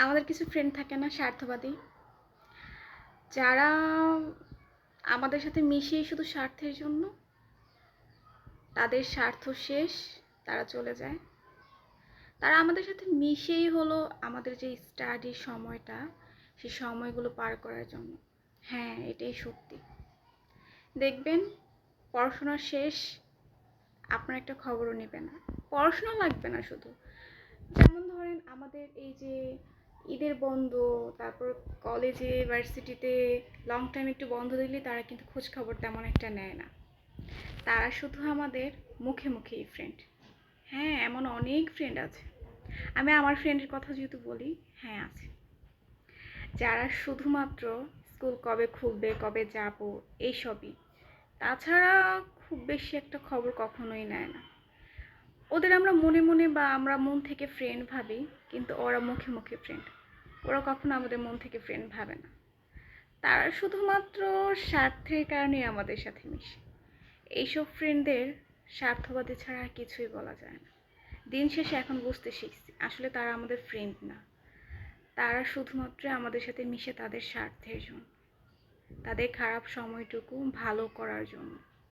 আমাদের কিছু ফ্রেন্ড থাকে না স্বার্থবাদী, যারা আমাদের সাথে মিশেই শুধু স্বার্থের জন্য, তাদের স্বার্থ শেষ, তারা চলে যায়। তারা আমাদের সাথে মিশেই হলো আমাদের যে স্টাডির সময়টা, সেই সময়গুলো পার করার জন্য। হ্যাঁ, এটাই সত্যি। দেখবেন পড়াশোনা শেষ, আপনার একটা খবরও নেবে না। পড়াশোনা লাগবে না শুধু, যেমন ধরেন আমাদের এই যে ঈদের বন্ধ, তারপর কলেজে ভার্সিটিতে লং টাইম একটু বন্ধ দিলে তারা কিন্তু খোঁজ খবর তেমন একটা নেয় না। তারা শুধু আমাদের মুখে মুখেই ফ্রেন্ড। হ্যাঁ, এমন অনেক ফ্রেন্ড আছে। আমি আমার ফ্রেন্ডের কথা যেহেতু বলি, হ্যাঁ আছে, যারা শুধুমাত্র স্কুল কবে খুলবে, কবে যাব, এইসবই। তাছাড়া খুব বেশি একটা খবর কখনোই নেয় না। ওদের আমরা মনে মনে বা আমরা মন থেকে ফ্রেন্ড ভাবি, কিন্তু ওরা মুখে মুখে ফ্রেন্ড। ওরা কখনো আমাদের মন থেকে ফ্রেন্ড ভাবে না। তারা শুধুমাত্র স্বার্থের কারণে আমাদের সাথে মিশে। এইসব ফ্রেন্ডদের স্বার্থবাদী ছাড়া আর কিছুই বলা যায় না। দিন শেষে এখন বুঝতে শিখছি আসলে তারা আমাদের ফ্রেন্ড না, তারা শুধুমাত্র আমাদের সাথে মিশে তাদের স্বার্থের জন্য, তাদের খারাপ সময়টুকু ভালো করার জন্য।